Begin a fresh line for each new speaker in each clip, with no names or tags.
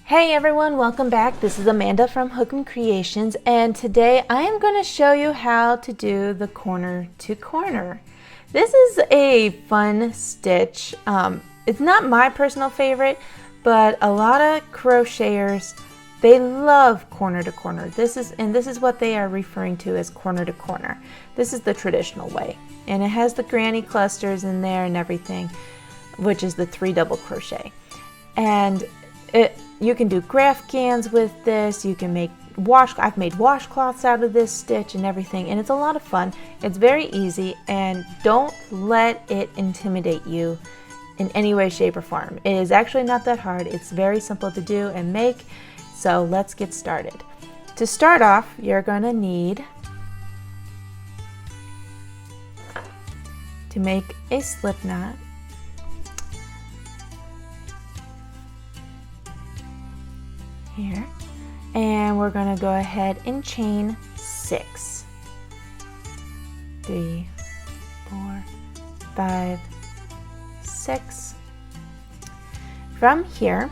Hey everyone, welcome back. This is Amanda from hookemcreations, and today I am going to show you how to do the corner to corner. This is a fun stitch. It's not my personal favorite, but a lot of crocheters, they love corner to corner. This is what they are referring to as corner to corner. This is the traditional way, and it has the granny clusters in there and everything, which is the 3 double crochet. And you can do Graphgans with this. You can make I've made washcloths out of this stitch and everything, and it's a lot of fun. It's very easy, and don't let it intimidate you in any way, shape, or form. It is actually not that hard. It's very simple to do and make, so let's get started. To start off, you're going to need to make a slip knot. Here, and we're going to go ahead and chain 6. 3, 4, 5, 6. From here,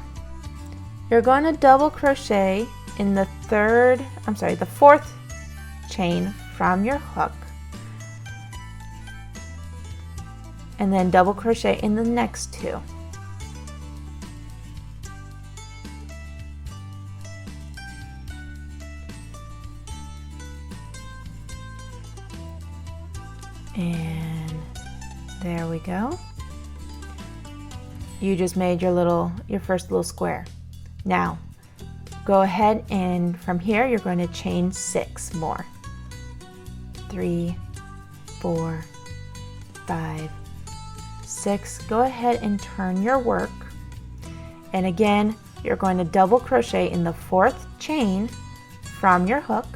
you're going to double crochet in the 4th chain from your hook, and then double crochet in the next 2. And there we go. You just made your first little square. Now, go ahead and from here you're going to chain 6 more. 3, 4, 5, 6. Go ahead and turn your work. And again, you're going to double crochet in the 4th chain from your hook.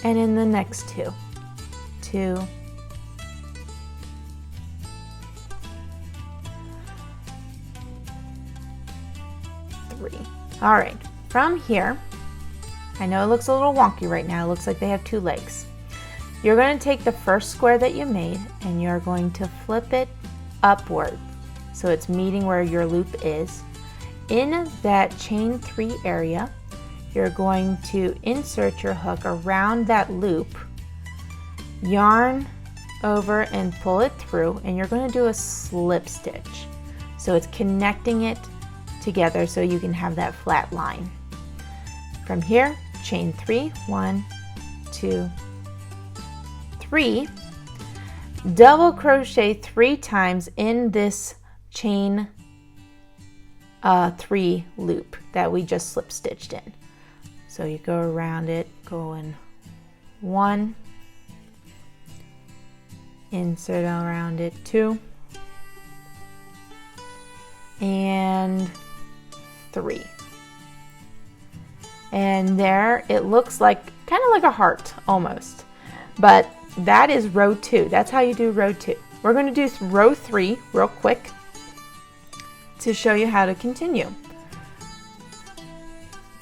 And in the next 2, 2, 3. All right, from here, I know it looks a little wonky right now. It looks like they have 2 legs. You're going to take the first square that you made and you're going to flip it upward so it's meeting where your loop is. In that chain 3 area, you're going to insert your hook around that loop, yarn over and pull it through, and you're going to do a slip stitch. So it's connecting it together so you can have that flat line. From here, chain 3, 1, 2, 3, double crochet 3 times in this chain 3 loop that we just slip stitched in. So you go around it, going 1, insert around it 2, and 3. And there it looks like kind of like a heart almost, but that is row 2. That's how you do row 2. We're going to do row 3 real quick to show you how to continue.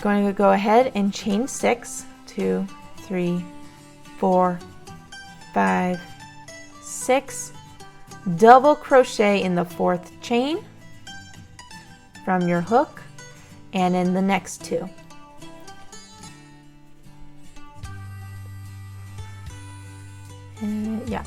Going to go ahead and chain 6, 2, 3, 4, 5, 6, double crochet in the 4th chain from your hook and in the next 2. Yeah.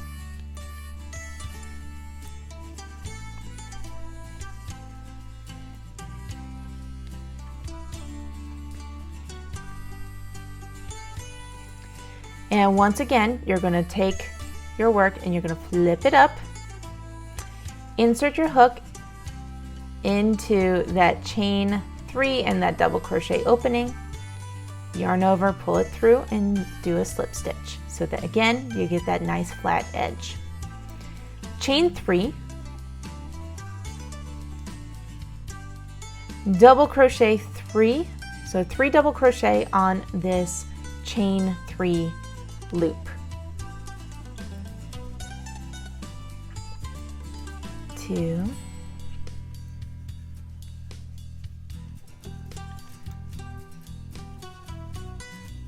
And once again, you're going to take your work and you're going to flip it up, insert your hook into that chain 3 and that double crochet opening, yarn over, pull it through, and do a slip stitch so that again you get that nice flat edge. Chain 3, double crochet 3, so 3 double crochet on this chain 3 loop. 2,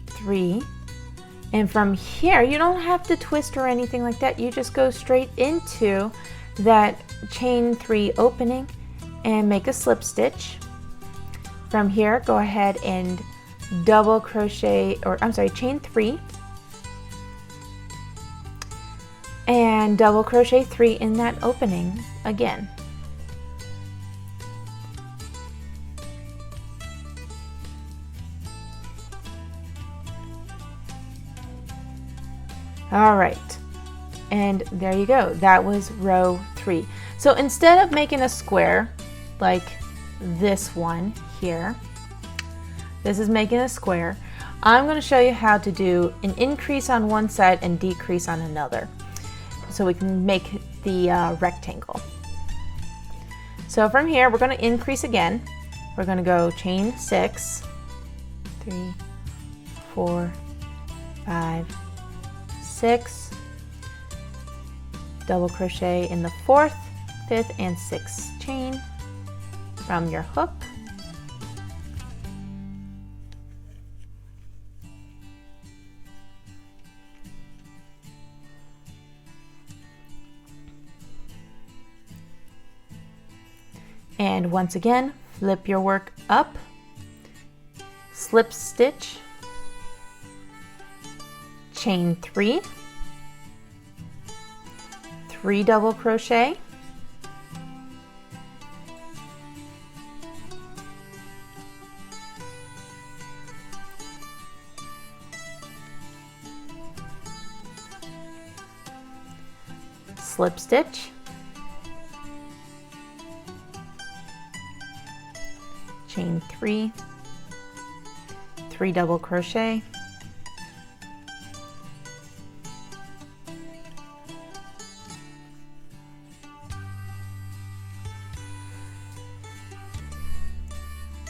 3, And from here, you don't have to twist or anything like that. You just go straight into that chain 3 opening and make a slip stitch. From here, go ahead and double crochet, or I'm sorry, chain 3 and double crochet 3 in that opening again. All right, and there you go. That was row 3. So instead of making a square like this one here, this is making a square, I'm going to show you how to do an increase on one side and decrease on another, so we can make the rectangle. So from here, we're going to increase again. We're going to go chain 6, 3, 4, 5, 6, double crochet in the 4th, 5th, and 6th chain from your hook. And once again, flip your work up, slip stitch, chain 3, 3 double crochet, slip stitch, chain 3, 3 double crochet,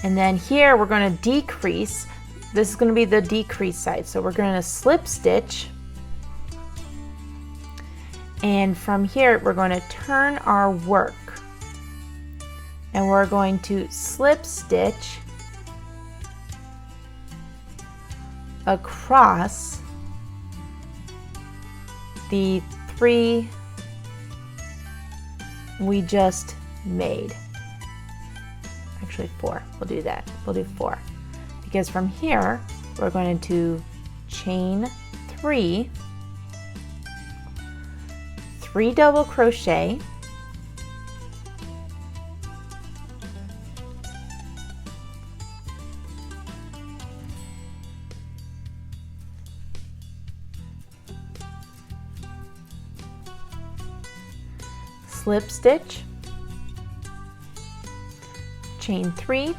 and then here we're going to decrease. This is going to be the decrease side, so we're going to slip stitch, and from here we're going to turn our work, and we're going to slip stitch across the 3 we just made. Actually 4, we'll do that. We'll do 4. Because from here, we're going to chain 3, 3 double crochet, slip stitch, chain 3,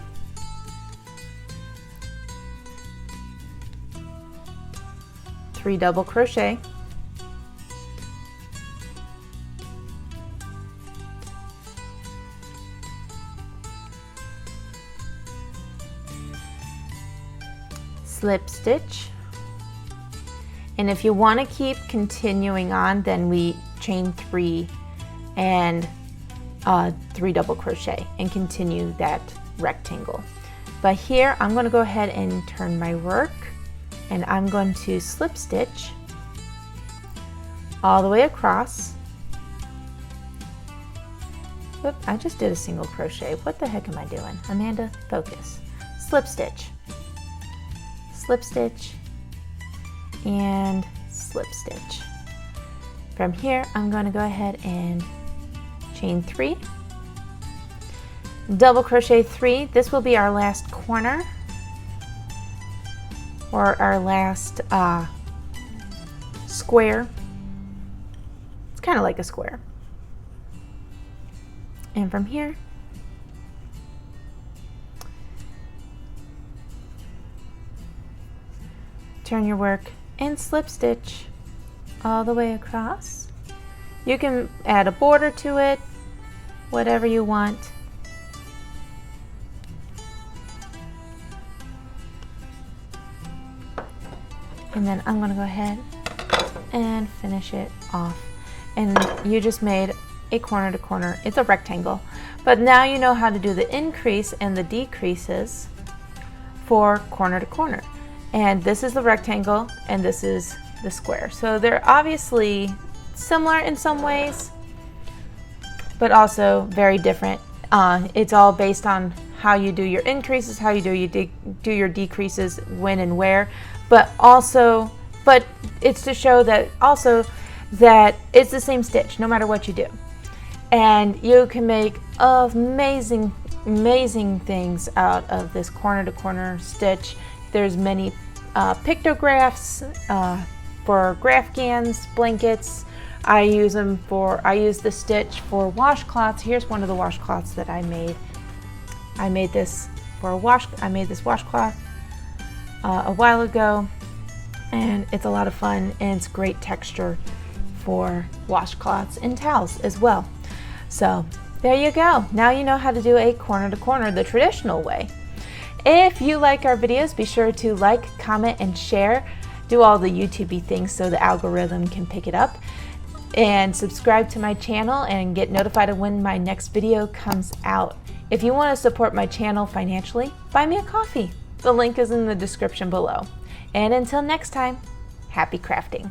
three double crochet, slip stitch, and if you want to keep continuing on, then we chain 3 and 3 double crochet and continue that rectangle. But here I'm going to go ahead and turn my work, and I'm going to slip stitch all the way across. Whoop, I just did a single crochet. What the heck am I doing? Amanda, focus. Slip stitch, and slip stitch. From here, I'm going to go ahead and chain 3, double crochet 3. This will be our last corner, or our last square. It's kind of like a square. And from here, turn your work and slip stitch all the way across. You can add a border to it, whatever you want. And then I'm going to go ahead and finish it off. And you just made a corner to corner. It's a rectangle. But now you know how to do the increase and the decreases for corner to corner. and this is the rectangle, and this is the square. So they're obviously similar in some ways, but also very different. It's all based on how you do your increases, how you do your decreases, when and where, but it's to show that also that it's the same stitch no matter what you do. And you can make amazing things out of this corner to corner stitch. There's many pictographs for graphgans, blankets. I use the stitch for washcloths. Here's one of the washcloths that I made. I made this washcloth a while ago, and it's a lot of fun, and it's great texture for washcloths and towels as well. So there you go. Now you know how to do a corner to corner the traditional way. If you like our videos, be sure to like, comment, and share. Do all the YouTube-y things so the algorithm can pick it up. And subscribe to my channel and get notified of when my next video comes out. If you want to support my channel financially, buy me a coffee. The link is in the description below. And until next time, happy crafting.